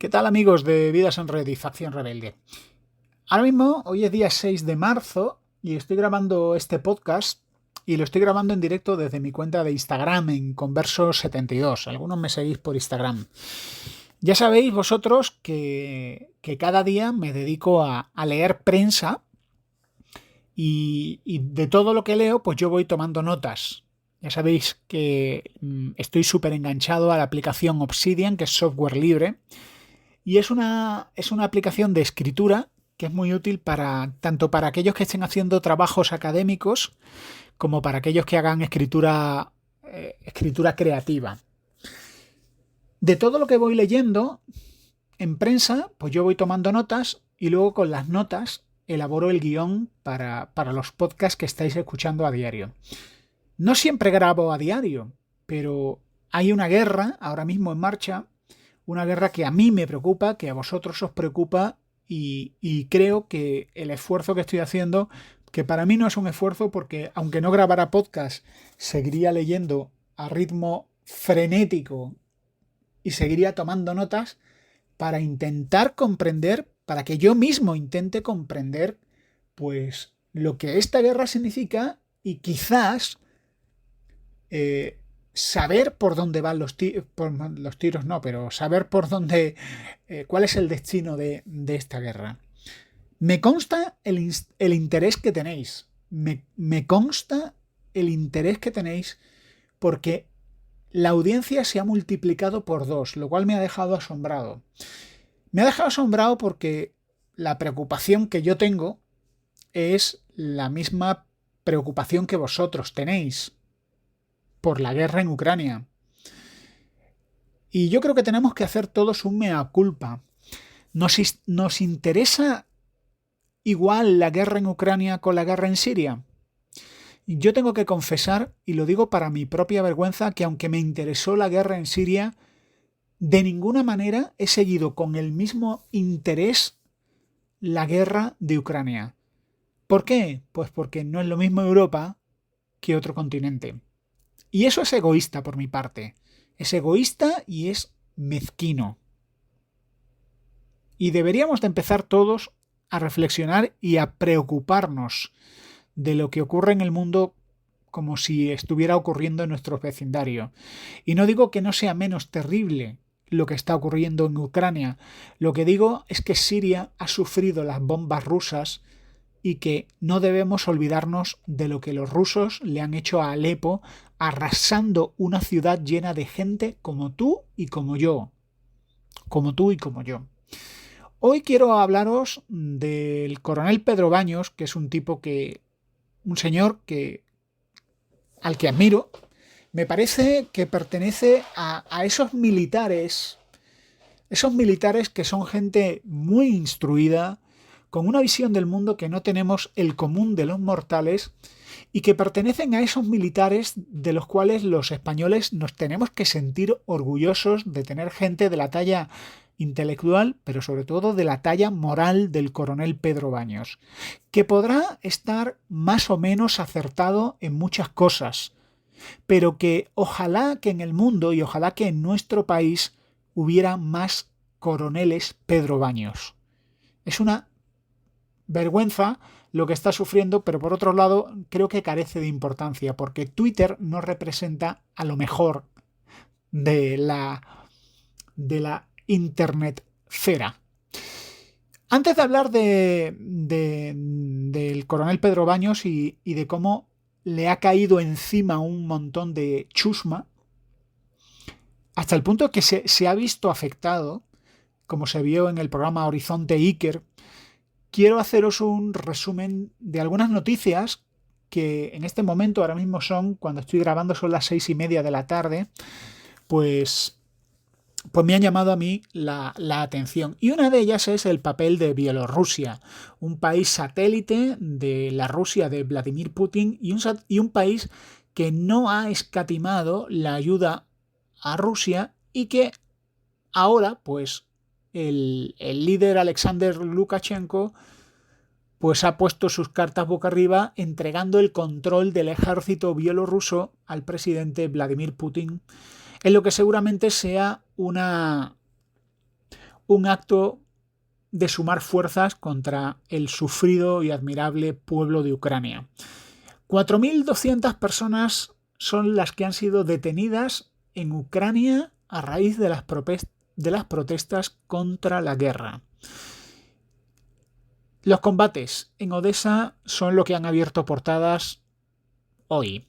¿Qué tal, amigos de Vidas en Red y Facción Rebelde? Ahora mismo, hoy es día 6 de marzo y estoy grabando este podcast y lo estoy grabando en directo desde mi cuenta de Instagram en Converso72. Algunos me seguís por Instagram. Ya sabéis vosotros que cada día me dedico a leer prensa y de todo lo que leo, pues yo voy tomando notas. Ya sabéis que estoy súper enganchado a la aplicación Obsidian, que es software libre. Y es una aplicación de escritura que es muy útil tanto para aquellos que estén haciendo trabajos académicos como para aquellos que hagan escritura creativa. De todo lo que voy leyendo en prensa, pues yo voy tomando notas y luego con las notas elaboro el guión para los podcasts que estáis escuchando a diario. No siempre grabo a diario, pero hay una guerra ahora mismo en marcha. Una guerra que a mí me preocupa, que a vosotros os preocupa y creo que el esfuerzo que estoy haciendo, que para mí no es un esfuerzo porque aunque no grabara podcast, seguiría leyendo a ritmo frenético y seguiría tomando notas para intentar comprender, para que yo mismo intente comprender pues lo que esta guerra significa y quizás saber por dónde van por los tiros, no, pero saber por dónde, cuál es el destino de esta guerra. Me consta el interés que tenéis. Me consta el interés que tenéis porque la audiencia se ha multiplicado por 2, lo cual me ha dejado asombrado. Me ha dejado asombrado porque la preocupación que yo tengo es la misma preocupación que vosotros tenéis por la guerra en Ucrania. Y yo creo que tenemos que hacer todos un mea culpa. ¿Nos interesa igual la guerra en Ucrania con la guerra en Siria? Yo tengo que confesar, y lo digo para mi propia vergüenza, que aunque me interesó la guerra en Siria, de ninguna manera he seguido con el mismo interés la guerra de Ucrania. ¿Por qué? Pues porque no es lo mismo Europa que otro continente. Y eso es egoísta por mi parte. Es egoísta y es mezquino. Y deberíamos de empezar todos a reflexionar y a preocuparnos de lo que ocurre en el mundo como si estuviera ocurriendo en nuestro vecindario. Y no digo que no sea menos terrible lo que está ocurriendo en Ucrania. Lo que digo es que Siria ha sufrido las bombas rusas y que no debemos olvidarnos de lo que los rusos le han hecho a Alepo, arrasando una ciudad llena de gente como tú y como yo. Como tú y como yo. Hoy quiero hablaros del coronel Pedro Baños, que es un señor al que admiro. Me parece que pertenece a esos militares que son gente muy instruida, con una visión del mundo que no tenemos el común de los mortales y que pertenecen a esos militares de los cuales los españoles nos tenemos que sentir orgullosos de tener gente de la talla intelectual, pero sobre todo de la talla moral del coronel Pedro Baños, que podrá estar más o menos acertado en muchas cosas, pero que ojalá que en el mundo y ojalá que en nuestro país hubiera más coroneles Pedro Baños. Es una vergüenza lo que está sufriendo, pero por otro lado creo que carece de importancia porque Twitter no representa a lo mejor de la internet fera. Antes de hablar del coronel Pedro Baños y de cómo le ha caído encima un montón de chusma, hasta el punto que se ha visto afectado, como se vio en el programa Horizonte Iker, quiero haceros un resumen de algunas noticias que en este momento, ahora mismo cuando estoy grabando, son las 6:30 de la tarde, pues me han llamado a mí la atención. Y una de ellas es el papel de Bielorrusia, un país satélite de la Rusia de Vladimir Putin y un país que no ha escatimado la ayuda a Rusia y que ahora, pues, el líder Alexander Lukashenko pues ha puesto sus cartas boca arriba entregando el control del ejército bielorruso al presidente Vladimir Putin, en lo que seguramente sea una un acto de sumar fuerzas contra el sufrido y admirable pueblo de Ucrania. 4.200 personas son las que han sido detenidas en Ucrania a raíz de las protestas contra la guerra. Los combates en Odessa son lo que han abierto portadas hoy.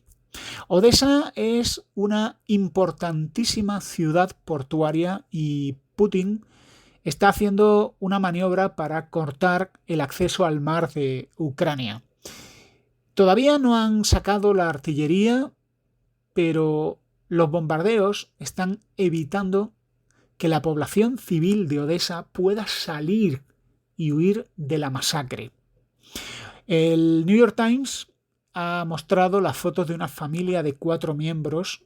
Odessa es una importantísima ciudad portuaria y Putin está haciendo una maniobra para cortar el acceso al mar de Ucrania. Todavía no han sacado la artillería, pero los bombardeos están evitando que la población civil de Odessa pueda salir y huir de la masacre. El New York Times ha mostrado las fotos de una familia de 4 miembros,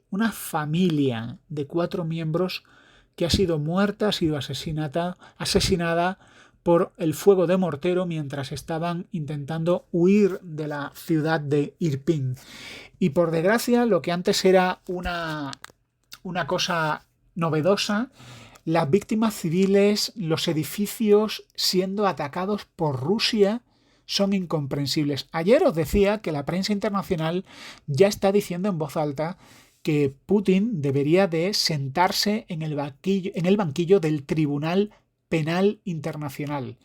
que ha sido muerta, ha sido asesinada por el fuego de mortero mientras estaban intentando huir de la ciudad de Irpin. Y por desgracia, lo que antes era una cosa novedosa, las víctimas civiles, los edificios siendo atacados por Rusia, son incomprensibles. Ayer os decía que la prensa internacional ya está diciendo en voz alta que Putin debería de sentarse en el banquillo del Tribunal Penal Internacional,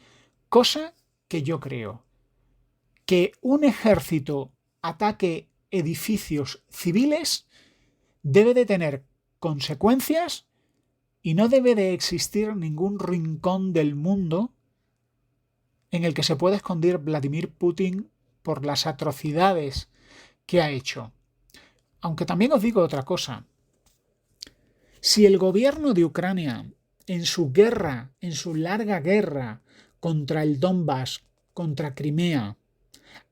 cosa que yo creo. Que un ejército ataque edificios civiles debe de tener consecuencias y no debe de existir ningún rincón del mundo en el que se pueda esconder Vladimir Putin por las atrocidades que ha hecho. Aunque también os digo otra cosa. Si el gobierno de Ucrania, en su larga guerra contra el Donbass, contra Crimea,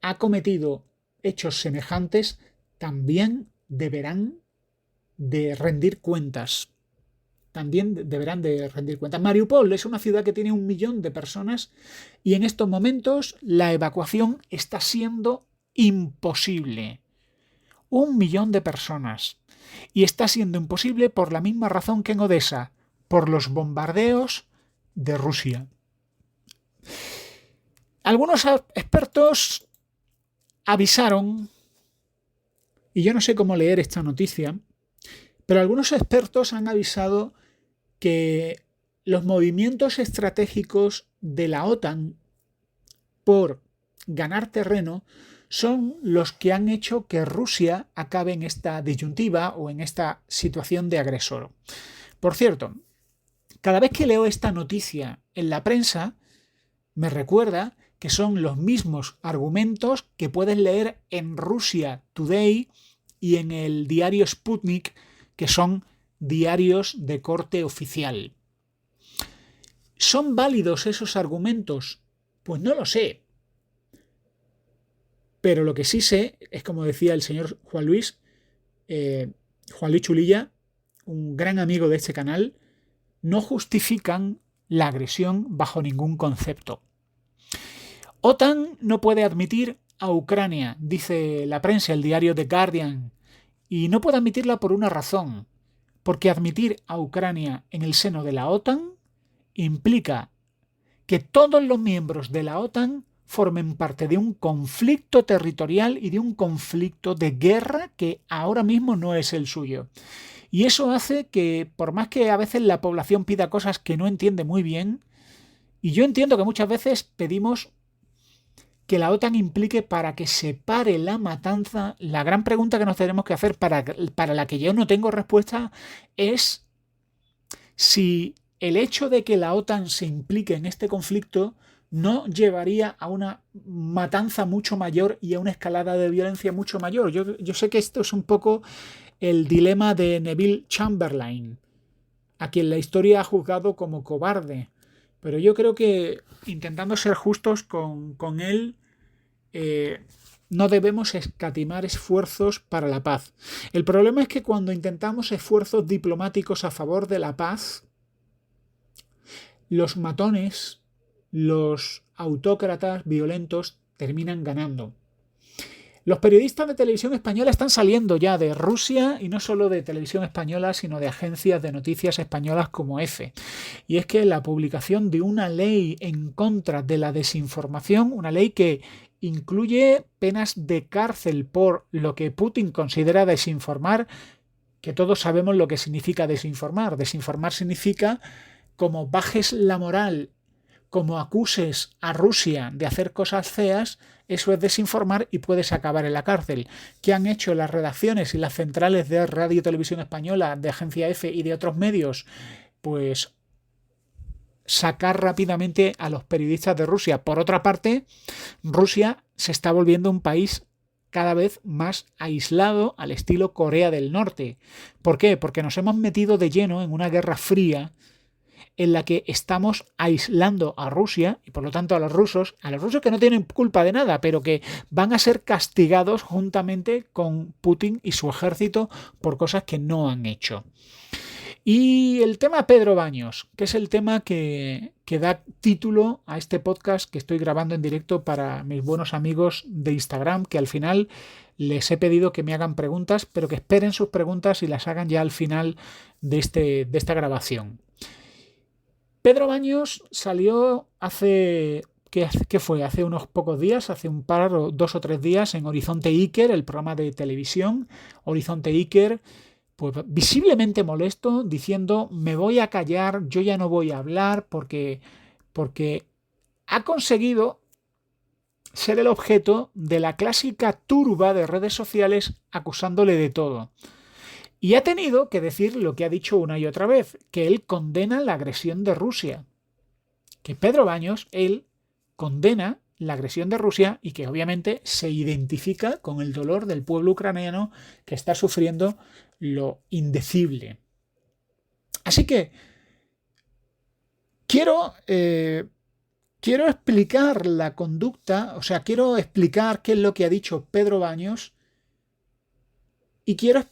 ha cometido hechos semejantes, también deberán de rendir cuentas. Mariupol es una ciudad que tiene 1 millón de personas y en estos momentos la evacuación está siendo imposible. 1 millón de personas. Y está siendo imposible por la misma razón que en Odessa, por los bombardeos de Rusia. Algunos expertos avisaron, y yo no sé cómo leer esta noticia, pero algunos expertos han avisado que los movimientos estratégicos de la OTAN por ganar terreno son los que han hecho que Rusia acabe en esta disyuntiva o en esta situación de agresor. Por cierto, cada vez que leo esta noticia en la prensa, me recuerda que son los mismos argumentos que puedes leer en Russia Today y en el diario Sputnik, que son diarios de corte oficial. ¿Son válidos esos argumentos? Pues no lo sé. Pero lo que sí sé es, como decía el señor Juan Luis Chulilla, un gran amigo de este canal, no justifican la agresión bajo ningún concepto. OTAN no puede admitir a Ucrania, dice la prensa, el diario The Guardian, y no puede admitirla por una razón, porque admitir a Ucrania en el seno de la OTAN implica que todos los miembros de la OTAN formen parte de un conflicto territorial y de un conflicto de guerra que ahora mismo no es el suyo. Y eso hace que, por más que a veces la población pida cosas que no entiende muy bien, y yo entiendo que muchas veces pedimos que la OTAN implique para que se pare la matanza, la gran pregunta que nos tenemos que hacer, para la que yo no tengo respuesta, es si el hecho de que la OTAN se implique en este conflicto no llevaría a una matanza mucho mayor y a una escalada de violencia mucho mayor. Yo sé que esto es un poco el dilema de Neville Chamberlain, a quien la historia ha juzgado como cobarde. Pero yo creo que, intentando ser justos con él, no debemos escatimar esfuerzos para la paz. El problema es que cuando intentamos esfuerzos diplomáticos a favor de la paz, los matones, los autócratas violentos terminan ganando. Los periodistas de televisión española están saliendo ya de Rusia, y no solo de televisión española, sino de agencias de noticias españolas como EFE. Y es que la publicación de una ley en contra de la desinformación, una ley que incluye penas de cárcel por lo que Putin considera desinformar, que todos sabemos lo que significa desinformar. Desinformar significa como bajes la moral, como acuses a Rusia de hacer cosas feas, eso es desinformar y puedes acabar en la cárcel. ¿Qué han hecho las redacciones y las centrales de Radio y Televisión Española, de Agencia EFE y de otros medios? Pues sacar rápidamente a los periodistas de Rusia. Por otra parte, Rusia se está volviendo un país cada vez más aislado al estilo Corea del Norte. ¿Por qué? Porque nos hemos metido de lleno en una guerra fría en la que estamos aislando a Rusia y por lo tanto a los rusos que no tienen culpa de nada, pero que van a ser castigados juntamente con Putin y su ejército por cosas que no han hecho. Y el tema Pedro Baños, que es el tema que da título a este podcast que estoy grabando en directo para mis buenos amigos de Instagram, que al final les he pedido que me hagan preguntas, pero que esperen sus preguntas y las hagan ya al final de esta grabación. Pedro Baños salió hace... ¿Qué fue? Hace unos pocos días, hace un par o 2 o 3 días en Horizonte Iker, el programa de televisión Horizonte Iker, pues visiblemente molesto, diciendo me voy a callar, yo ya no voy a hablar porque ha conseguido ser el objeto de la clásica turba de redes sociales acusándole de todo. Y ha tenido que decir lo que ha dicho una y otra vez, que él condena la agresión de Rusia. Que Pedro Baños, él condena la agresión de Rusia y que obviamente se identifica con el dolor del pueblo ucraniano que está sufriendo lo indecible. Así que quiero explicar la conducta, o sea, quiero explicar qué es lo que ha dicho Pedro Baños y quiero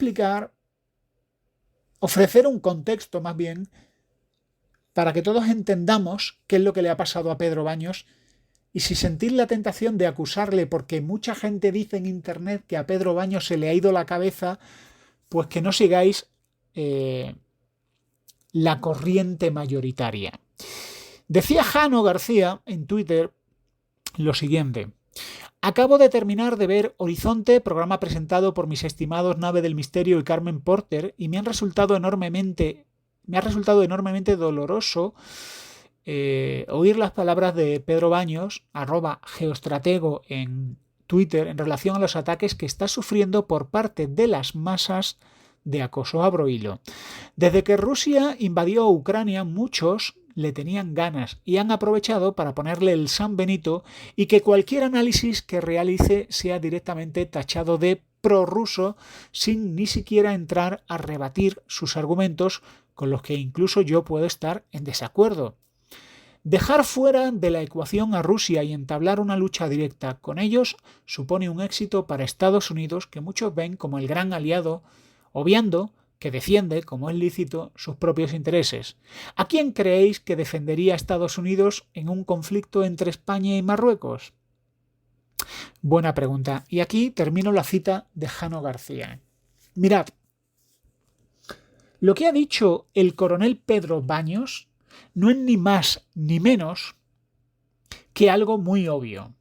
ofrecer un contexto más bien para que todos entendamos qué es lo que le ha pasado a Pedro Baños. Y si sentís la tentación de acusarle porque mucha gente dice en internet que a Pedro Baños se le ha ido la cabeza, pues que no sigáis la corriente mayoritaria. Decía Jano García en Twitter lo siguiente: acabo de terminar de ver Horizonte, programa presentado por mis estimados Nave del Misterio y Carmen Porter, y me ha resultado enormemente doloroso oír las palabras de Pedro Baños, @geostratego en Twitter, en relación a los ataques que está sufriendo por parte de las masas de acoso. Abro hilo. Desde que Rusia invadió Ucrania, muchos le tenían ganas y han aprovechado para ponerle el San Benito y que cualquier análisis que realice sea directamente tachado de prorruso sin ni siquiera entrar a rebatir sus argumentos, con los que incluso yo puedo estar en desacuerdo. Dejar fuera de la ecuación a Rusia y entablar una lucha directa con ellos supone un éxito para Estados Unidos, que muchos ven como el gran aliado, obviando que defiende, como es lícito, sus propios intereses. ¿A quién creéis que defendería Estados Unidos en un conflicto entre España y Marruecos? Buena pregunta. Y aquí termino la cita de Jano García. Mirad, lo que ha dicho el coronel Pedro Baños no es ni más ni menos que algo muy obvio.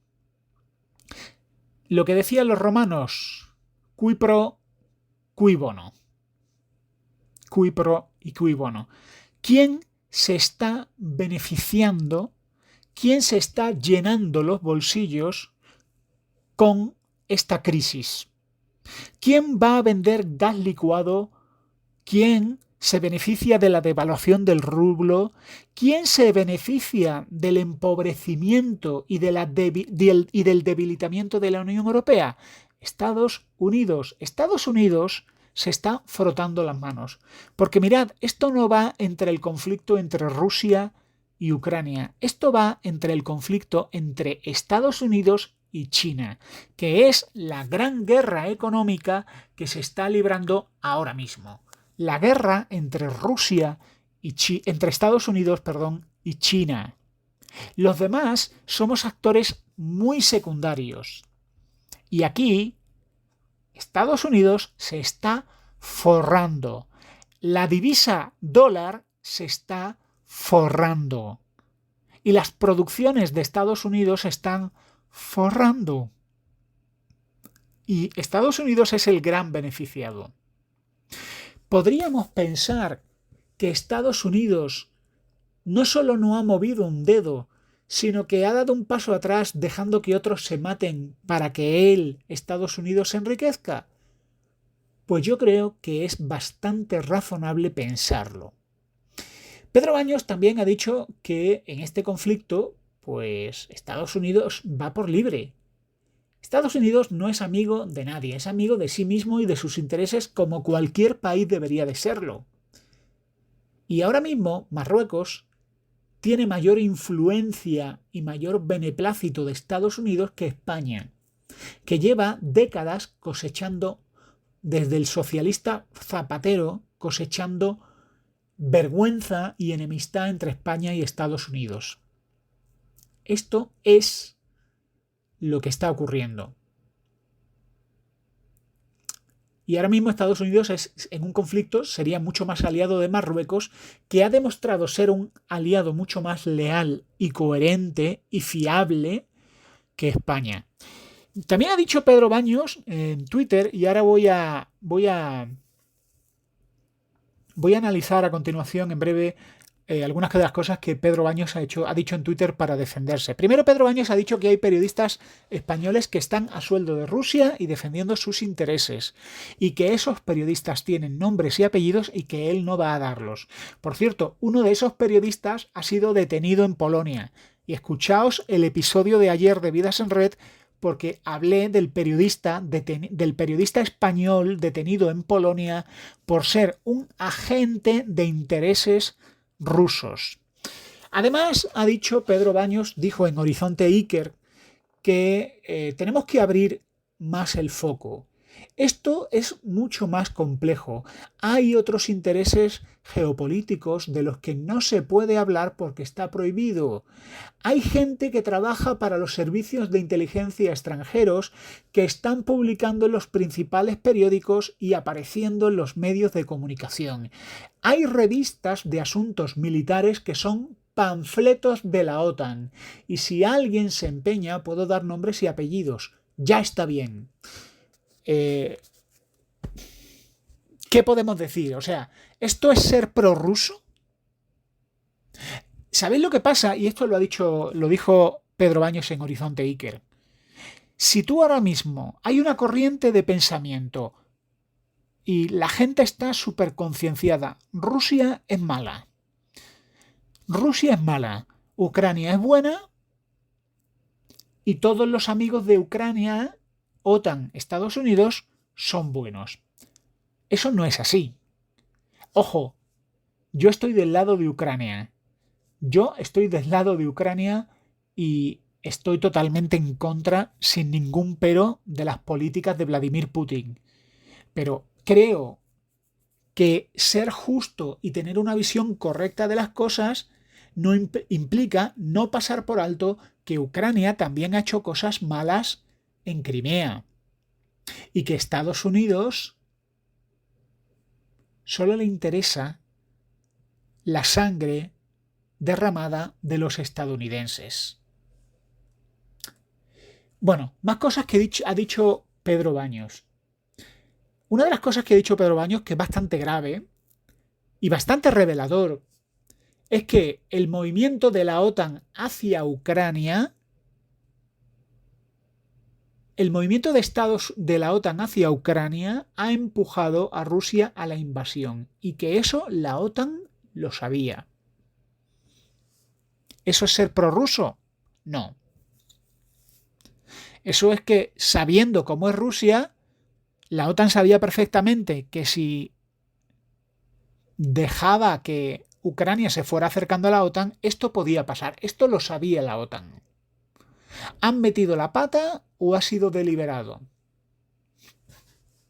Lo que decían los romanos, cui pro, cui bono. Cui pro y cui bono. ¿Quién se está beneficiando? ¿Quién se está llenando los bolsillos con esta crisis? ¿Quién va a vender gas licuado? ¿Quién se beneficia de la devaluación del rublo? ¿Quién se beneficia del empobrecimiento y del debilitamiento de la Unión Europea? Estados Unidos. Estados Unidos se está frotando las manos. Porque mirad, esto no va entre el conflicto entre Rusia y Ucrania. Esto va entre el conflicto entre Estados Unidos y China, que es la gran guerra económica que se está librando ahora mismo. La guerra entre entre Estados Unidos, y China. Los demás somos actores muy secundarios. Y aquí Estados Unidos se está forrando. La divisa dólar se está forrando. Y las producciones de Estados Unidos se están forrando. Y Estados Unidos es el gran beneficiado. Podríamos pensar que Estados Unidos no solo no ha movido un dedo, sino que ha dado un paso atrás dejando que otros se maten para que él, Estados Unidos, se enriquezca. Pues yo creo que es bastante razonable pensarlo. Pedro Baños también ha dicho que en este conflicto, pues Estados Unidos va por libre. Estados Unidos no es amigo de nadie, es amigo de sí mismo y de sus intereses como cualquier país debería de serlo. Y ahora mismo Marruecos tiene mayor influencia y mayor beneplácito de Estados Unidos que España, que lleva décadas cosechando, desde el socialista Zapatero, cosechando vergüenza y enemistad entre España y Estados Unidos. Esto es lo que está ocurriendo. Y ahora mismo Estados Unidos en un conflicto sería mucho más aliado de Marruecos, que ha demostrado ser un aliado mucho más leal y coherente y fiable que España. También ha dicho Pedro Baños en Twitter, y ahora voy a analizar a continuación en breve algunas de las cosas que Pedro Baños ha dicho en Twitter para defenderse. Primero, Pedro Baños ha dicho que hay periodistas españoles que están a sueldo de Rusia y defendiendo sus intereses, y que esos periodistas tienen nombres y apellidos y que él no va a darlos. Por cierto, uno de esos periodistas ha sido detenido en Polonia, y escuchaos el episodio de ayer de Vidas en Red, porque hablé del periodista español detenido en Polonia por ser un agente de intereses rusos. Además, ha dicho Pedro Baños, dijo en Horizonte Iker, que tenemos que abrir más el foco. Esto es mucho más complejo. Hay otros intereses geopolíticos de los que no se puede hablar porque está prohibido. Hay gente que trabaja para los servicios de inteligencia extranjeros que están publicando en los principales periódicos y apareciendo en los medios de comunicación. Hay revistas de asuntos militares que son panfletos de la OTAN. Y si alguien se empeña, puedo dar nombres y apellidos. Ya está bien. ¿Qué podemos decir? O sea, ¿esto es ser prorruso? ¿Sabéis lo que pasa? Y esto lo dijo Pedro Baños en Horizonte Iker. Si tú ahora mismo hay una corriente de pensamiento y la gente está súper concienciada, Rusia es mala. Rusia es mala, Ucrania es buena y todos los amigos de Ucrania, OTAN, Estados Unidos, son buenos. Eso no es así. Ojo, yo estoy del lado de Ucrania. Y estoy totalmente en contra, sin ningún pero, de las políticas de Vladimir Putin. Pero creo que ser justo y tener una visión correcta de las cosas no implica no pasar por alto que Ucrania también ha hecho cosas malas en Crimea y que Estados Unidos solo le interesa la sangre derramada de los estadounidenses. Bueno, más cosas que ha dicho Pedro Baños. Una de las cosas que ha dicho Pedro Baños, que es bastante grave y bastante revelador, es que el movimiento de la OTAN hacia Ucrania, el movimiento de estados de la OTAN hacia Ucrania ha empujado a Rusia a la invasión, y que eso la OTAN lo sabía. ¿Eso es ser prorruso? No. Eso es que, sabiendo cómo es Rusia, la OTAN sabía perfectamente que si dejaba que Ucrania se fuera acercando a la OTAN, esto podía pasar. Esto lo sabía la OTAN. ¿Han metido la pata o ha sido deliberado?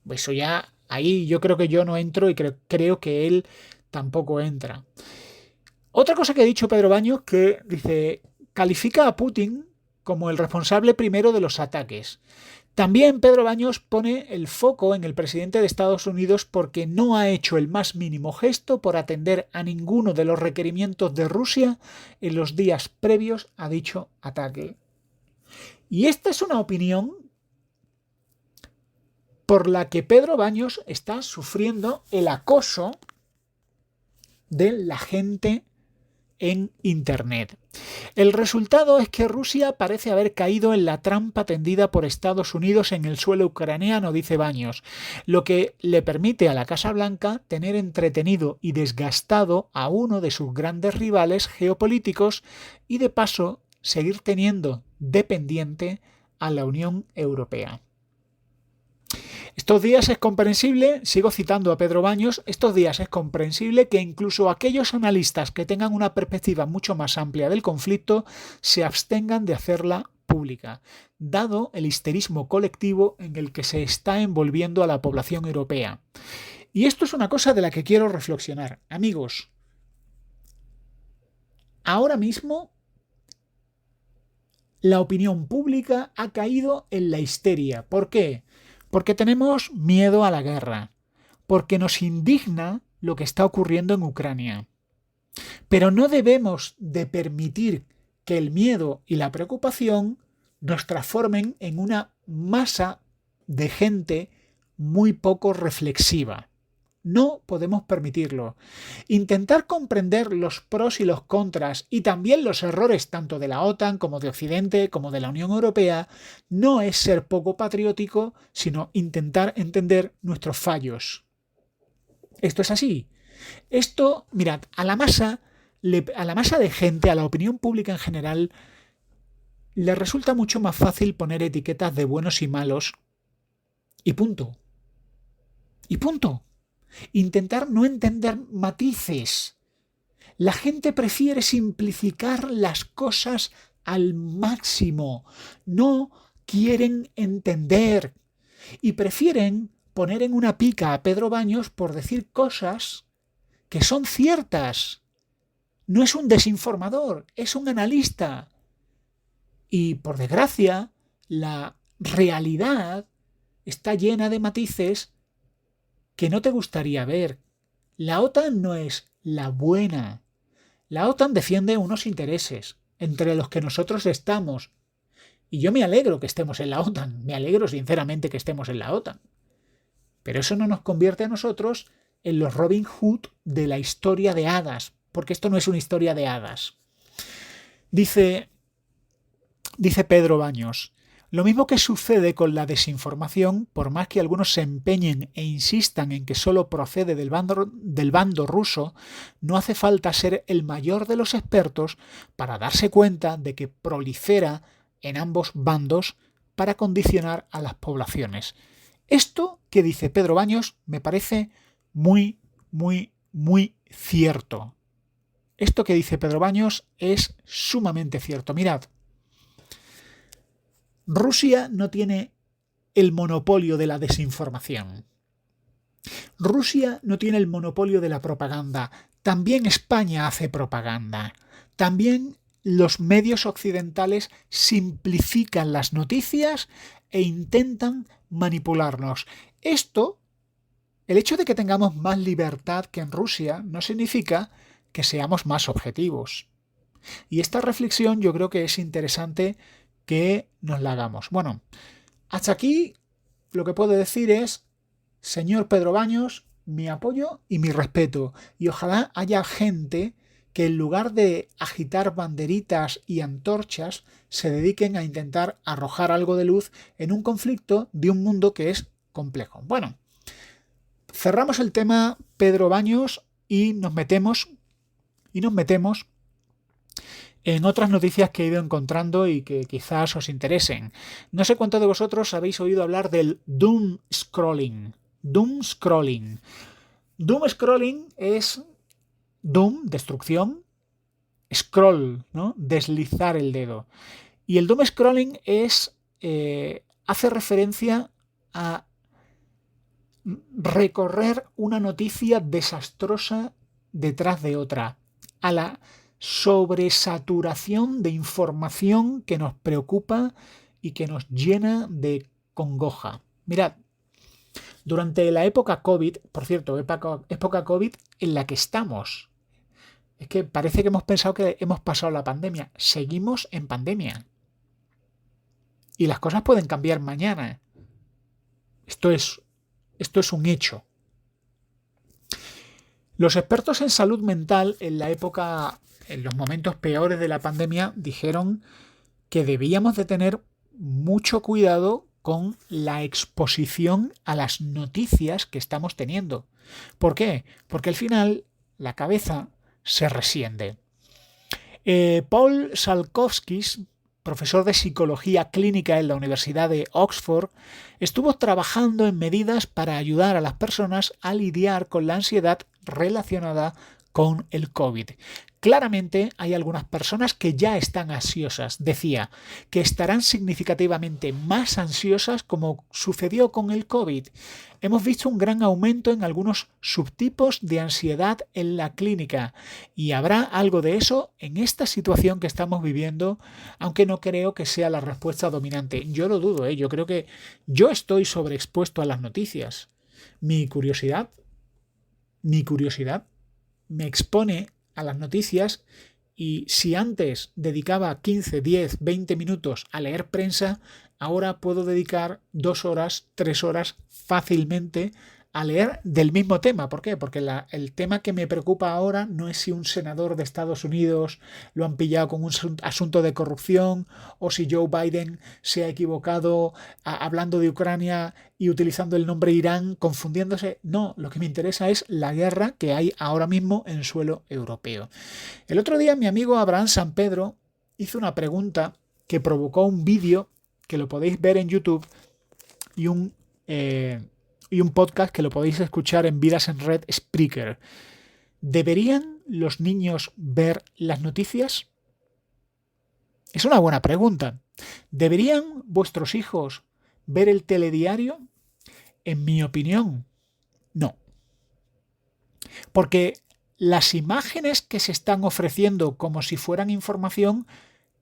Eso ya, ahí yo creo que yo no entro y creo que él tampoco entra. Otra cosa que ha dicho Pedro Baños, que dice, califica a Putin como el responsable primero de los ataques. También Pedro Baños pone el foco en el presidente de Estados Unidos porque no ha hecho el más mínimo gesto por atender a ninguno de los requerimientos de Rusia en los días previos a dicho ataque. Y esta es una opinión por la que Pedro Baños está sufriendo el acoso de la gente en Internet. El resultado es que Rusia parece haber caído en la trampa tendida por Estados Unidos en el suelo ucraniano, dice Baños, lo que le permite a la Casa Blanca tener entretenido y desgastado a uno de sus grandes rivales geopolíticos y de paso seguir teniendo dependiente a la Unión Europea. Estos días es comprensible, sigo citando a Pedro Baños, estos días es comprensible que incluso aquellos analistas que tengan una perspectiva mucho más amplia del conflicto se abstengan de hacerla pública, dado el histerismo colectivo en el que se está envolviendo a la población europea. Y esto es una cosa de la que quiero reflexionar. Amigos, ahora mismo la opinión pública ha caído en la histeria. ¿Por qué? Porque tenemos miedo a la guerra, porque nos indigna lo que está ocurriendo en Ucrania. Pero no debemos de permitir que el miedo y la preocupación nos transformen en una masa de gente muy poco reflexiva. No podemos permitirlo. Intentar comprender los pros y los contras y también los errores tanto de la OTAN como de Occidente como de la Unión Europea no es ser poco patriótico, sino intentar entender nuestros fallos. Esto es así. Esto, mirad, a la masa de gente, a la opinión pública en general, le resulta mucho más fácil poner etiquetas de buenos y malos y punto. Y punto. Intentar no entender matices. La gente prefiere simplificar las cosas al máximo. No quieren entender. Y prefieren poner en una pica a Pedro Baños por decir cosas que son ciertas. No es un desinformador, es un analista. Y por desgracia, la realidad está llena de matices que no te gustaría ver. La OTAN no es la buena. La OTAN defiende unos intereses entre los que nosotros estamos. Y yo me alegro que estemos en la OTAN. Me alegro sinceramente que estemos en la OTAN. Pero eso no nos convierte a nosotros en los Robin Hood de la historia de hadas. Porque esto no es una historia de hadas. Dice Pedro Baños: lo mismo que sucede con la desinformación, por más que algunos se empeñen e insistan en que solo procede del bando ruso, no hace falta ser el mayor de los expertos para darse cuenta de que prolifera en ambos bandos para condicionar a las poblaciones. Esto que dice Pedro Baños me parece muy, muy, muy cierto. Esto que dice Pedro Baños es sumamente cierto. Mirad. Rusia no tiene el monopolio de la desinformación. Rusia no tiene el monopolio de la propaganda. También España hace propaganda. También los medios occidentales simplifican las noticias e intentan manipularnos. El hecho de que tengamos más libertad que en Rusia no significa que seamos más objetivos. Y esta reflexión yo creo que es interesante que nos la hagamos. Bueno, hasta aquí lo que puedo decir es, señor Pedro Baños, mi apoyo y mi respeto. Y ojalá haya gente que en lugar de agitar banderitas y antorchas se dediquen a intentar arrojar algo de luz en un conflicto de un mundo que es complejo. Bueno, cerramos el tema Pedro Baños y nos metemos en otras noticias que he ido encontrando y que quizás os interesen. No sé cuántos de vosotros habéis oído hablar del doom scrolling. Doom scrolling. Doom scrolling es doom, destrucción, scroll, ¿no? Deslizar el dedo. Y el doom scrolling hace referencia a recorrer una noticia desastrosa detrás de otra, a la sobresaturación de información que nos preocupa y que nos llena de congoja. Mirad, durante la época COVID, por cierto, época COVID en la que estamos, es que parece que hemos pensado que hemos pasado la pandemia. Seguimos en pandemia. Y las cosas pueden cambiar mañana. Esto es un hecho. Los expertos en salud mental en la época, en los momentos peores de la pandemia, dijeron que debíamos de tener mucho cuidado con la exposición a las noticias que estamos teniendo. ¿Por qué? Porque al final la cabeza se resiente. Paul Salkowskis, profesor de psicología clínica en la Universidad de Oxford, estuvo trabajando en medidas para ayudar a las personas a lidiar con la ansiedad relacionada con el COVID. Claramente hay algunas personas que ya están ansiosas. Decía que estarán significativamente más ansiosas como sucedió con el COVID. Hemos visto un gran aumento en algunos subtipos de ansiedad en la clínica y habrá algo de eso en esta situación que estamos viviendo, aunque no creo que sea la respuesta dominante. Yo lo dudo, yo creo que yo estoy sobreexpuesto a las noticias. Mi curiosidad me expone a las noticias y si antes dedicaba 15, 10, 20 minutos a leer prensa, ahora puedo dedicar 2 horas, 3 horas fácilmente a leer del mismo tema. ¿Por qué? Porque el tema que me preocupa ahora no es si un senador de Estados Unidos lo han pillado con un asunto de corrupción o si Joe Biden se ha equivocado hablando de Ucrania y utilizando el nombre Irán, confundiéndose. No, lo que me interesa es la guerra que hay ahora mismo en suelo europeo. El otro día mi amigo Abraham San Pedro hizo una pregunta que provocó un vídeo que lo podéis ver en YouTube y un podcast que lo podéis escuchar en Vidas en Red Spreaker. ¿Deberían los niños ver las noticias? Es una buena pregunta. ¿Deberían vuestros hijos ver el telediario? En mi opinión, no. Porque las imágenes que se están ofreciendo como si fueran información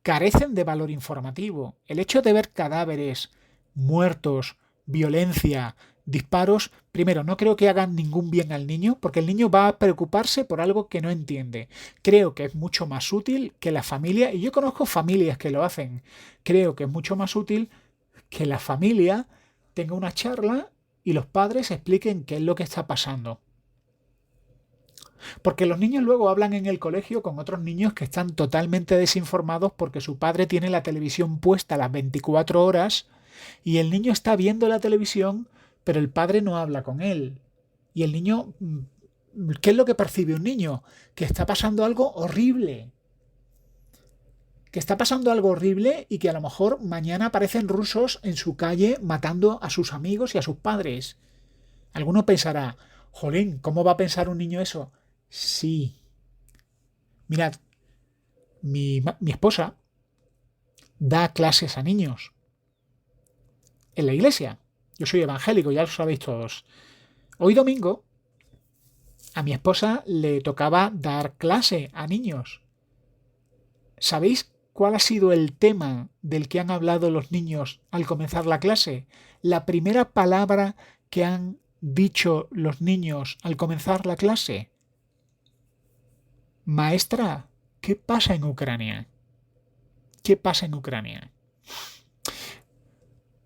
carecen de valor informativo. El hecho de ver cadáveres, muertos, violencia, disparos, primero, no creo que hagan ningún bien al niño, porque el niño va a preocuparse por algo que no entiende. Creo que es mucho más útil que la familia, y yo conozco familias que lo hacen, creo que es mucho más útil que la familia tenga una charla y los padres expliquen qué es lo que está pasando. Porque los niños luego hablan en el colegio con otros niños que están totalmente desinformados porque su padre tiene la televisión puesta las 24 horas y el niño está viendo la televisión, pero el padre no habla con él. Y el niño, ¿qué es lo que percibe un niño? Que está pasando algo horrible. Que está pasando algo horrible y que a lo mejor mañana aparecen rusos en su calle matando a sus amigos y a sus padres. Alguno pensará, jolín, ¿cómo va a pensar un niño eso? Sí. Mirad, mi esposa da clases a niños en la iglesia. Yo soy evangélico, ya lo sabéis todos. Hoy domingo a mi esposa le tocaba dar clase a niños. ¿Sabéis cuál ha sido el tema del que han hablado los niños al comenzar la clase? La primera palabra que han dicho los niños al comenzar la clase. Maestra, ¿qué pasa en Ucrania? ¿Qué pasa en Ucrania?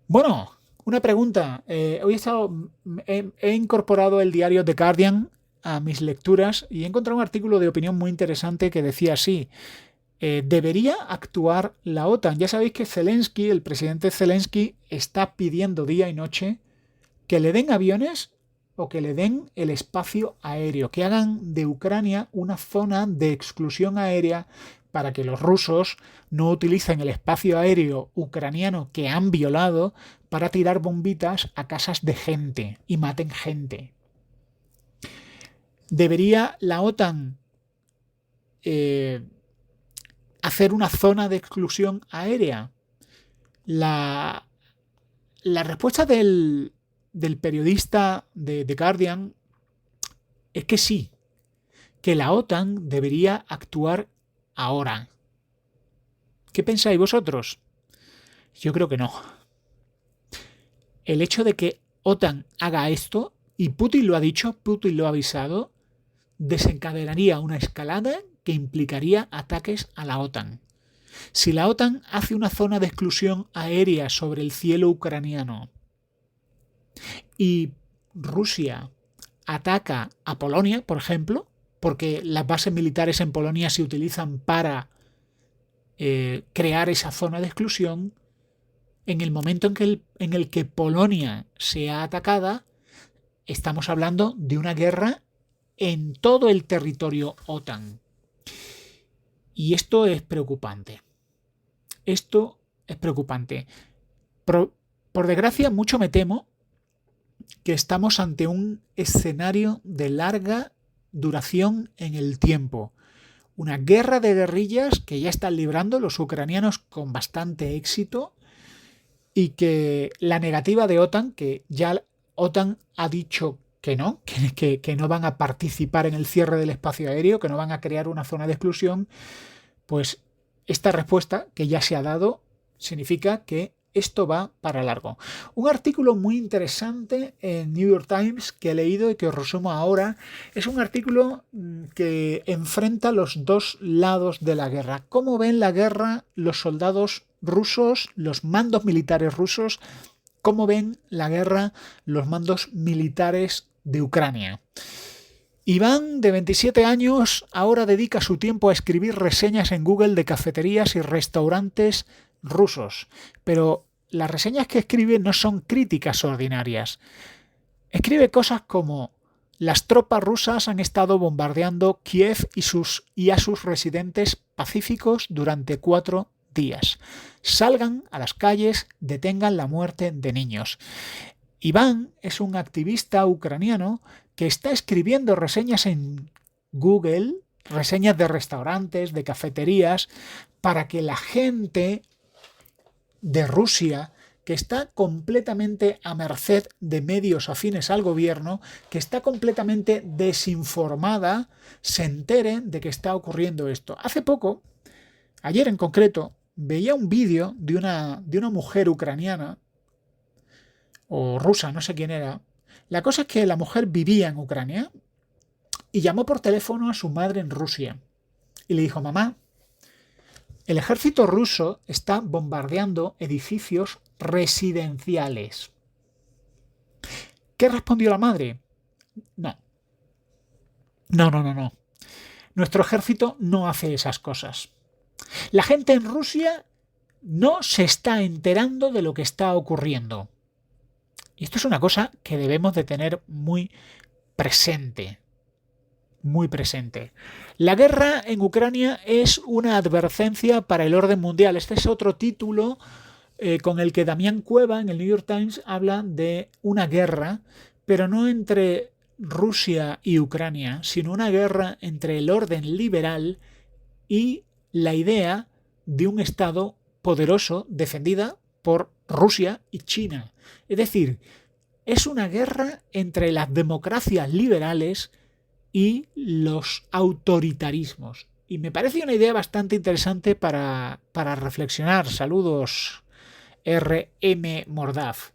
Bueno, una pregunta. Hoy he incorporado el diario The Guardian a mis lecturas y he encontrado un artículo de opinión muy interesante que decía así. ¿Debería actuar la OTAN? Ya sabéis que Zelensky, el presidente Zelensky, está pidiendo día y noche que le den aviones o que le den el espacio aéreo, que hagan de Ucrania una zona de exclusión aérea para que los rusos no utilicen el espacio aéreo ucraniano que han violado para tirar bombitas a casas de gente y maten gente. ¿Debería la OTAN hacer una zona de exclusión aérea? La respuesta del periodista de The Guardian es que sí, que la OTAN debería actuar ahora. ¿Qué pensáis vosotros? Yo creo que no. el hecho de que OTAN haga esto, y Putin lo ha dicho, Putin lo ha avisado, desencadenaría una escalada que implicaría ataques a la OTAN. Si la OTAN hace una zona de exclusión aérea sobre el cielo ucraniano y Rusia ataca a Polonia, por ejemplo, porque las bases militares en Polonia se utilizan para crear esa zona de exclusión, en el momento en el que Polonia sea atacada, estamos hablando de una guerra en todo el territorio OTAN. Y esto es preocupante. Esto es preocupante. Por desgracia, mucho me temo que estamos ante un escenario de larga duración en el tiempo. Una guerra de guerrillas que ya están librando los ucranianos con bastante éxito, y que la negativa de OTAN, que ya OTAN ha dicho que no, que no van a participar en el cierre del espacio aéreo, que no van a crear una zona de exclusión, pues esta respuesta que ya se ha dado significa que esto va para largo. Un artículo muy interesante en New York Times que he leído y que os resumo ahora es un artículo que enfrenta los dos lados de la guerra. ¿Cómo ven la guerra los soldados rusos, los mandos militares rusos? ¿Cómo ven la guerra los mandos militares de Ucrania? Iván, de 27 años, ahora dedica su tiempo a escribir reseñas en Google de cafeterías y restaurantes rusos, pero las reseñas que escribe no son críticas ordinarias. Escribe cosas como: las tropas rusas han estado bombardeando Kiev y a sus residentes pacíficos durante 4 días. Salgan a las calles, detengan la muerte de niños. Iván es un activista ucraniano que está escribiendo reseñas en Google, reseñas de restaurantes, de cafeterías, para que la gente de Rusia, que está completamente a merced de medios afines al gobierno, que está completamente desinformada, se entere de que está ocurriendo esto. Hace poco, ayer en concreto, veía un vídeo de una mujer ucraniana, o rusa, no sé quién era. La cosa es que la mujer vivía en Ucrania y llamó por teléfono a su madre en Rusia y le dijo: mamá, el ejército ruso está bombardeando edificios residenciales. ¿Qué respondió la madre? No. Nuestro ejército no hace esas cosas. La gente en Rusia no se está enterando de lo que está ocurriendo. Y esto es una cosa que debemos de tener muy presente. Muy presente. La guerra en Ucrania es una advertencia para el orden mundial. Este es otro título con el que Damián Cueva en el New York Times habla de una guerra, pero no entre Rusia y Ucrania, sino una guerra entre el orden liberal y la idea de un Estado poderoso defendida por Rusia y China. Es decir, es una guerra entre las democracias liberales y los autoritarismos. Y me parece una idea bastante interesante para reflexionar. Saludos, R.M. Mordaf.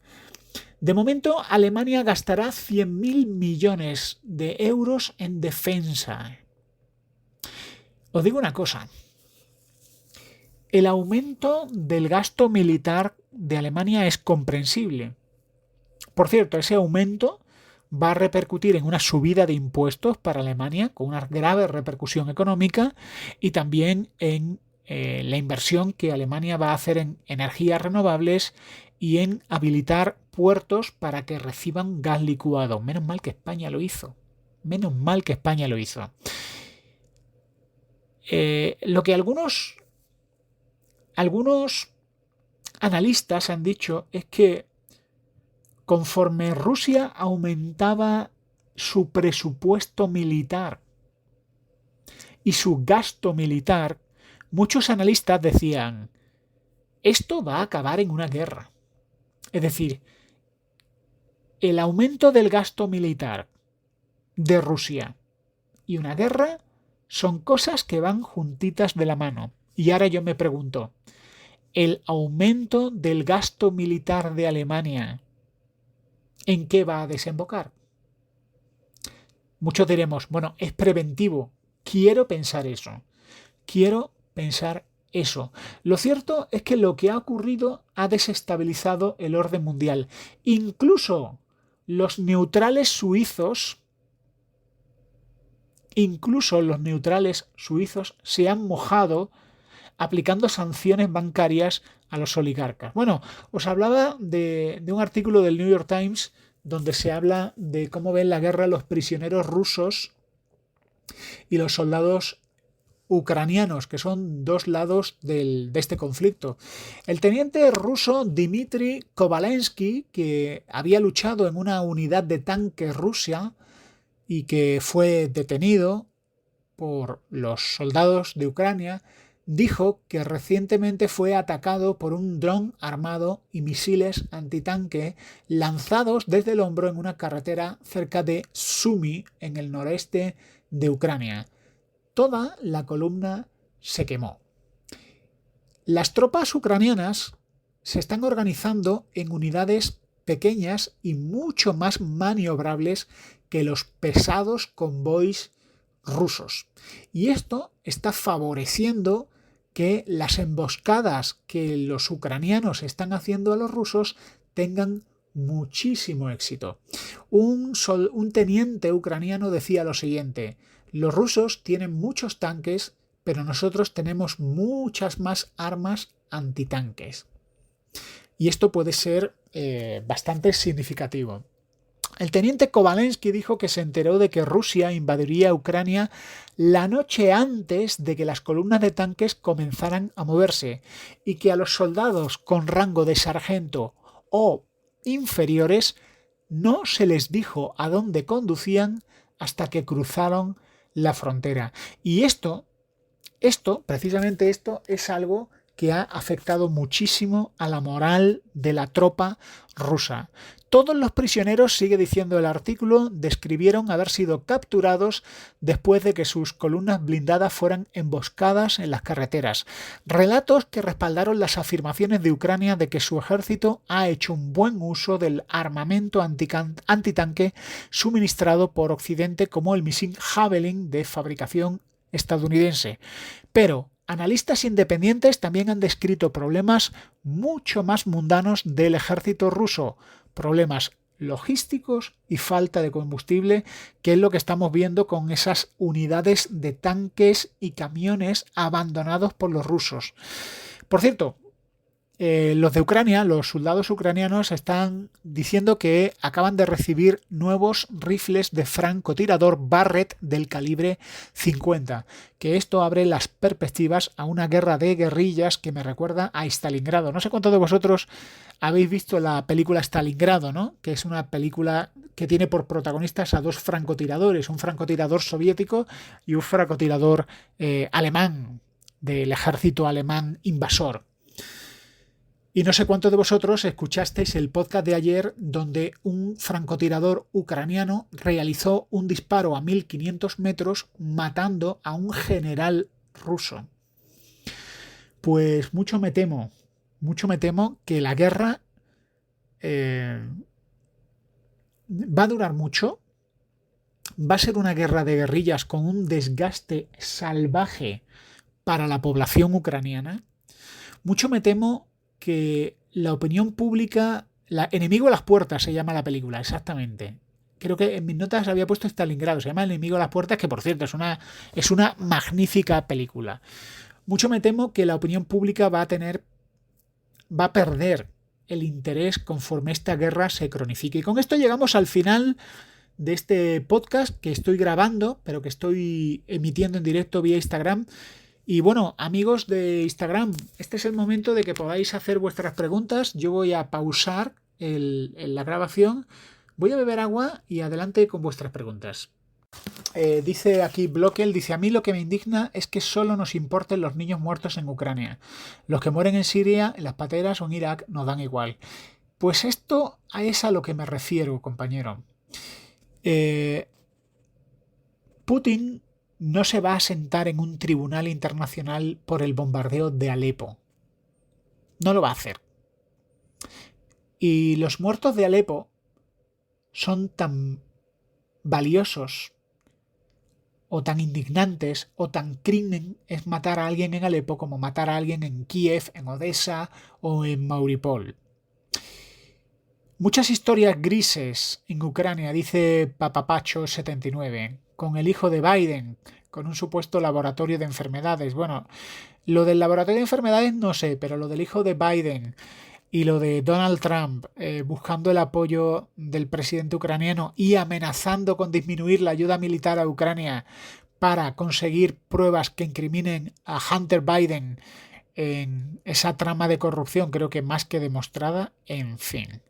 De momento, Alemania gastará 100.000 millones de euros en defensa. Os digo una cosa. El aumento del gasto militar de Alemania es comprensible. Por cierto, ese aumento va a repercutir en una subida de impuestos para Alemania, con una grave repercusión económica, y también en la inversión que Alemania va a hacer en energías renovables y en habilitar puertos para que reciban gas licuado. Menos mal que España lo hizo. Menos mal que España lo hizo. Lo que algunos analistas han dicho es que conforme Rusia aumentaba su presupuesto militar y su gasto militar, muchos analistas decían: esto va a acabar en una guerra. Es decir, el aumento del gasto militar de Rusia y una guerra son cosas que van juntitas de la mano. Y ahora yo me pregunto, ¿el aumento del gasto militar de Alemania ¿En qué va a desembocar? Muchos diremos, bueno, es preventivo. Quiero pensar eso. Quiero pensar eso. Lo cierto es que lo que ha ocurrido ha desestabilizado el orden mundial. Incluso los neutrales suizos se han mojado aplicando sanciones bancarias a los oligarcas. Bueno, os hablaba de un artículo del New York Times donde se habla de cómo ven la guerra los prisioneros rusos y los soldados ucranianos, que son dos lados de este conflicto. El teniente ruso Dmitry Kovalensky, que había luchado en una unidad de tanque rusa y que fue detenido por los soldados de Ucrania, dijo que recientemente fue atacado por un dron armado y misiles antitanque lanzados desde el hombro en una carretera cerca de Sumy, en el noreste de Ucrania. Toda la columna se quemó. Las tropas ucranianas se están organizando en unidades pequeñas y mucho más maniobrables que los pesados convoys rusos. Y esto está favoreciendo que las emboscadas que los ucranianos están haciendo a los rusos tengan muchísimo éxito. Un teniente ucraniano decía lo siguiente: los rusos tienen muchos tanques, pero nosotros tenemos muchas más armas antitanques. Y esto puede ser bastante significativo. El teniente Kovalensky dijo que se enteró de que Rusia invadiría Ucrania la noche antes de que las columnas de tanques comenzaran a moverse y que a los soldados con rango de sargento o inferiores no se les dijo a dónde conducían hasta que cruzaron la frontera. Y precisamente esto es algo que ha afectado muchísimo a la moral de la tropa rusa. Todos los prisioneros, sigue diciendo el artículo, describieron haber sido capturados después de que sus columnas blindadas fueran emboscadas en las carreteras. Relatos que respaldaron las afirmaciones de Ucrania de que su ejército ha hecho un buen uso del armamento antitanque suministrado por Occidente, como el misil Javelin de fabricación estadounidense. Pero analistas independientes también han descrito problemas mucho más mundanos del ejército ruso, problemas logísticos y falta de combustible, que es lo que estamos viendo con esas unidades de tanques y camiones abandonados por los rusos. Por cierto, los de Ucrania, los soldados ucranianos, están diciendo que acaban de recibir nuevos rifles de francotirador Barrett del calibre 50, que esto abre las perspectivas a una guerra de guerrillas que me recuerda a Stalingrado. No sé cuántos de vosotros habéis visto la película Stalingrado, ¿no? Que es una película que tiene por protagonistas a dos francotiradores, un francotirador soviético y un francotirador alemán, del ejército alemán invasor. Y no sé cuántos de vosotros escuchasteis el podcast de ayer donde un francotirador ucraniano realizó un disparo a 1500 metros matando a un general ruso. Pues mucho me temo que la guerra va a durar mucho, va a ser una guerra de guerrillas con un desgaste salvaje para la población ucraniana. Mucho me temo que la opinión pública, Enemigo a las puertas se llama la película, exactamente. Creo que en mis notas había puesto Stalingrado, se llama El enemigo a las puertas, que por cierto es una magnífica película. Mucho me temo que la opinión pública va a perder el interés conforme esta guerra se cronifique. Y con esto llegamos al final de este podcast que estoy grabando, pero que estoy emitiendo en directo vía Instagram. Y bueno, amigos de Instagram, este es el momento de que podáis hacer vuestras preguntas. Yo voy a pausar la grabación, voy a beber agua y adelante con vuestras preguntas. Dice aquí Blockel, dice: a mí lo que me indigna es que solo nos importen los niños muertos en Ucrania. Los que mueren en Siria, en las pateras o en Irak nos dan igual. Pues esto es a lo que me refiero, compañero. Putin no se va a sentar en un tribunal internacional por el bombardeo de Alepo. No lo va a hacer. Y los muertos de Alepo son tan valiosos o tan indignantes o tan crimen es matar a alguien en Alepo como matar a alguien en Kiev, en Odessa o en Mariupol. Muchas historias grises en Ucrania, dice Papapacho79, con el hijo de Biden, con un supuesto laboratorio de enfermedades. Bueno, lo del laboratorio de enfermedades no sé, pero lo del hijo de Biden y lo de Donald Trump buscando el apoyo del presidente ucraniano y amenazando con disminuir la ayuda militar a Ucrania para conseguir pruebas que incriminen a Hunter Biden en esa trama de corrupción, creo que más que demostrada, en fin.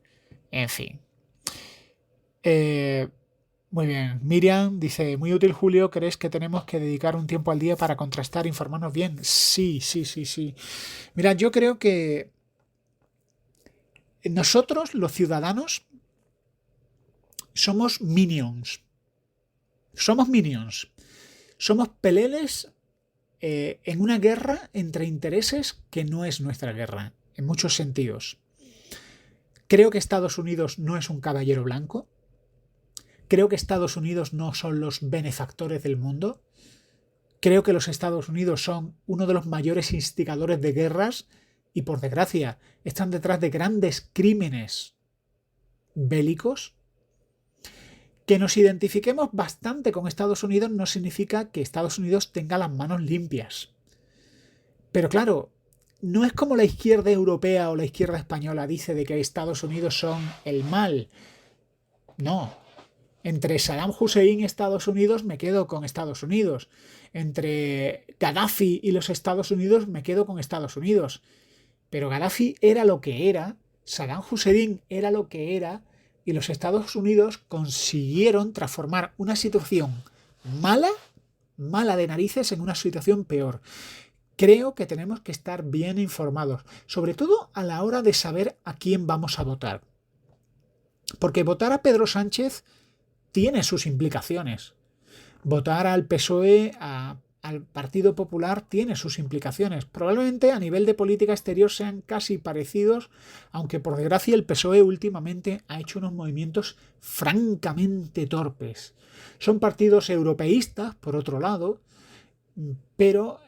Muy bien. Miriam dice, muy útil Julio, ¿crees que tenemos que dedicar un tiempo al día para contrastar, informarnos bien? Sí. Mira, yo creo que nosotros, los ciudadanos, somos minions. Somos peleles en una guerra entre intereses que no es nuestra guerra, en muchos sentidos. Creo que Estados Unidos no es un caballero blanco. Creo que Estados Unidos no son los benefactores del mundo. Creo que los Estados Unidos son uno de los mayores instigadores de guerras y, por desgracia, están detrás de grandes crímenes bélicos. Que nos identifiquemos bastante con Estados Unidos no significa que Estados Unidos tenga las manos limpias. Pero claro, no es como la izquierda europea o la izquierda española dice de que Estados Unidos son el mal. No. Entre Saddam Hussein y Estados Unidos me quedo con Estados Unidos. Entre Gaddafi y los Estados Unidos me quedo con Estados Unidos. Pero Gaddafi era lo que era, Saddam Hussein era lo que era, y los Estados Unidos consiguieron transformar una situación mala de narices en una situación peor. Creo que tenemos que estar bien informados, sobre todo a la hora de saber a quién vamos a votar. Porque votar a Pedro Sánchez tiene sus implicaciones. Votar al PSOE, al Partido Popular, tiene sus implicaciones. Probablemente a nivel de política exterior sean casi parecidos, aunque por desgracia el PSOE últimamente ha hecho unos movimientos francamente torpes. Son partidos europeístas, por otro lado, pero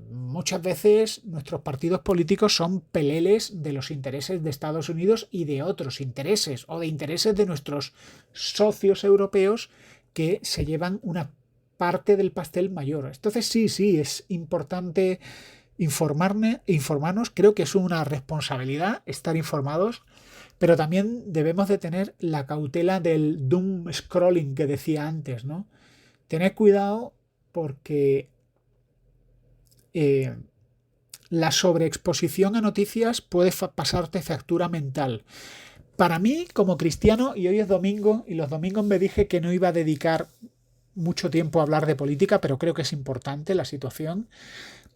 muchas veces nuestros partidos políticos son peleles de los intereses de Estados Unidos y de otros intereses, o de intereses de nuestros socios europeos que se llevan una parte del pastel mayor. Entonces sí, es importante informarnos. Creo que es una responsabilidad estar informados, pero también debemos de tener la cautela del doom scrolling que decía antes, ¿no? Tened cuidado porque la sobreexposición a noticias puede pasarte factura mental. Para mí, como cristiano, y hoy es domingo, y los domingos me dije que no iba a dedicar mucho tiempo a hablar de política, pero creo que es importante la situación.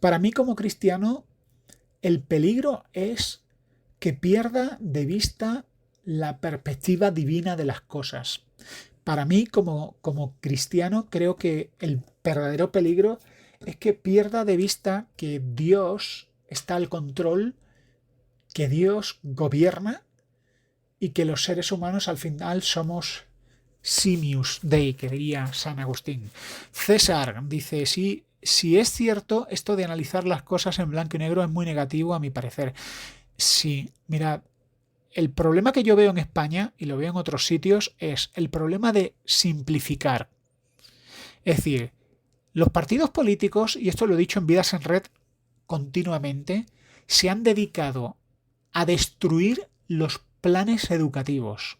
Para mí, como cristiano, el peligro es que pierda de vista la perspectiva divina de las cosas. Para mí, como cristiano, creo que el verdadero peligro es que pierda de vista que Dios está al control, que Dios gobierna y que los seres humanos al final somos simius dei, que diría San Agustín. César dice, si es cierto, esto de analizar las cosas en blanco y negro es muy negativo a mi parecer. Sí, mirad, el problema que yo veo en España, y lo veo en otros sitios, es el problema de simplificar. Es decir, los partidos políticos, y esto lo he dicho en Vidas en Red continuamente, se han dedicado a destruir los planes educativos.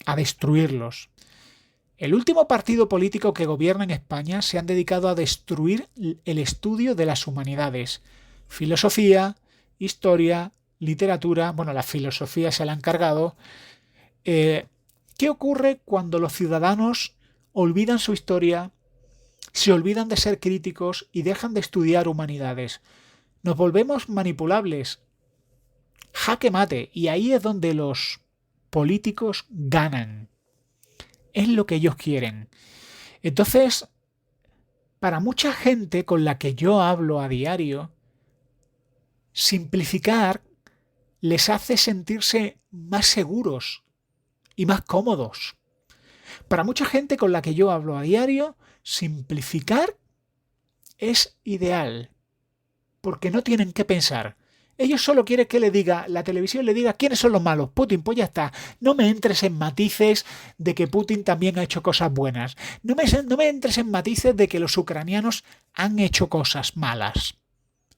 A destruirlos. El último partido político que gobierna en España se han dedicado a destruir el estudio de las humanidades. Filosofía, historia, literatura. Bueno, la filosofía se la han cargado. ¿Qué ocurre cuando los ciudadanos olvidan su historia, se olvidan de ser críticos y dejan de estudiar humanidades? Nos volvemos manipulables. Jaque mate. Y ahí es donde los políticos ganan. Es lo que ellos quieren. Entonces, para mucha gente con la que yo hablo a diario, simplificar les hace sentirse más seguros y más cómodos. Para mucha gente con la que yo hablo a diario, simplificar es ideal, porque no tienen que pensar. Ellos solo quieren que la televisión le diga quiénes son los malos. Putin, pues ya está. No me entres en matices de que Putin también ha hecho cosas buenas. No me entres en matices de que los ucranianos han hecho cosas malas.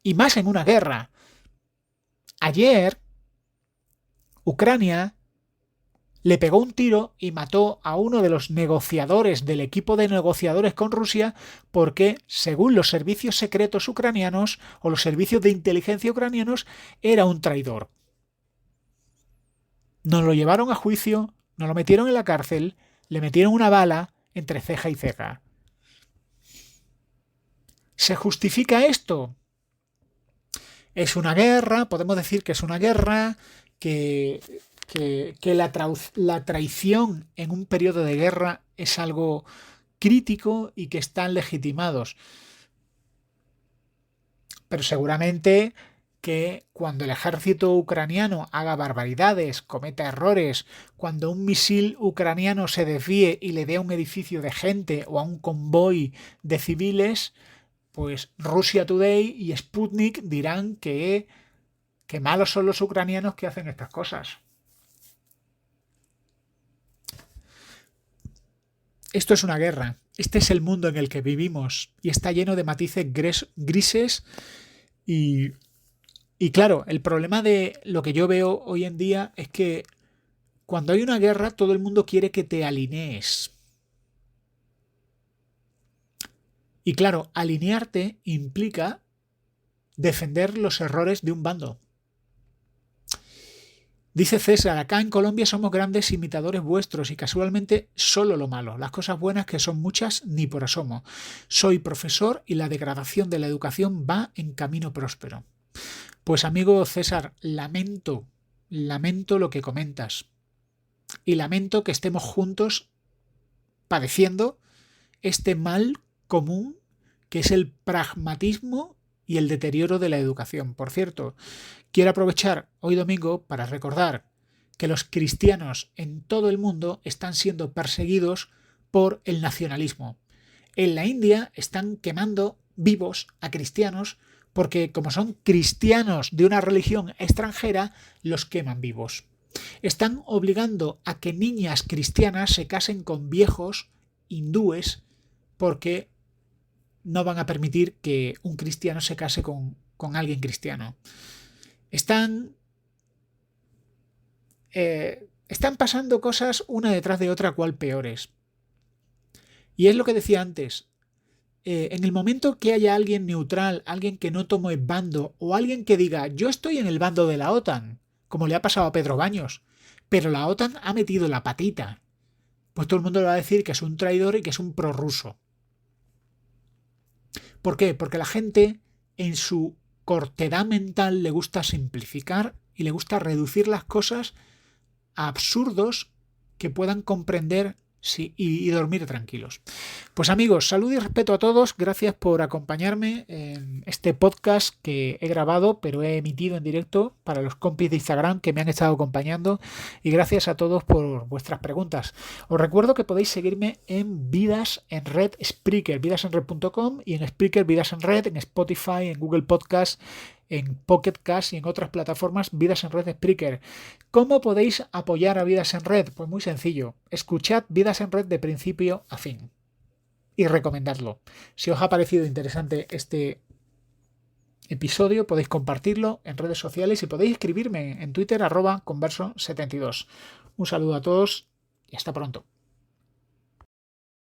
Y más en una guerra. Ayer, Ucrania le pegó un tiro y mató a uno de los negociadores del equipo de negociadores con Rusia porque, según los servicios secretos ucranianos o los servicios de inteligencia ucranianos, era un traidor. Nos lo llevaron a juicio, nos lo metieron en la cárcel, le metieron una bala entre ceja y ceja. ¿Se justifica esto? Es una guerra, podemos decir que es una guerra, que la traición en un periodo de guerra es algo crítico y que están legitimados. Pero seguramente que cuando el ejército ucraniano haga barbaridades, cometa errores, cuando un misil ucraniano se desvíe y le dé a un edificio de gente o a un convoy de civiles, pues Russia Today y Sputnik dirán que malos son los ucranianos que hacen estas cosas. Esto es una guerra. Este es el mundo en el que vivimos y está lleno de matices grises y claro, el problema de lo que yo veo hoy en día es que cuando hay una guerra todo el mundo quiere que te alinees. Y claro, alinearte implica defender los errores de un bando. Dice César, acá en Colombia somos grandes imitadores vuestros y casualmente solo lo malo. Las cosas buenas, que son muchas, ni por asomo. Soy profesor y la degradación de la educación va en camino próspero. Pues amigo César, lamento lo que comentas. Y lamento que estemos juntos padeciendo este mal común que es el pragmatismo y el deterioro de la educación. Por cierto, quiero aprovechar hoy domingo para recordar que los cristianos en todo el mundo están siendo perseguidos por el nacionalismo. En la India están quemando vivos a cristianos porque, como son cristianos de una religión extranjera, los queman vivos. Están obligando a que niñas cristianas se casen con viejos hindúes porque no van a permitir que un cristiano se case con alguien cristiano. Están pasando cosas una detrás de otra, cual peores. Y es lo que decía antes. En el momento que haya alguien neutral, alguien que no tome bando, o alguien que diga yo estoy en el bando de la OTAN, como le ha pasado a Pedro Baños, pero la OTAN ha metido la patita, pues todo el mundo le va a decir que es un traidor y que es un prorruso. ¿Por qué? Porque la gente en su cortedad mental le gusta simplificar y le gusta reducir las cosas a absurdos que puedan comprender y dormir tranquilos. Pues amigos, salud y respeto a todos. Gracias por acompañarme en este podcast que he grabado, pero he emitido en directo para los compis de Instagram que me han estado acompañando. Y gracias a todos por vuestras preguntas. Os recuerdo que podéis seguirme en Vidas en Red Spreaker, vidasenred.com, y en Spreaker Vidas en Red, en Spotify, en Google Podcast, en Pocket Cast y en otras plataformas. Vidas en Red Spreaker. ¿Cómo podéis apoyar a Vidas en Red? Pues muy sencillo. Escuchad Vidas en Red de principio a fin y recomendadlo. Si os ha parecido interesante este episodio, podéis compartirlo en redes sociales y podéis escribirme en Twitter @converso72. Un saludo a todos y hasta pronto.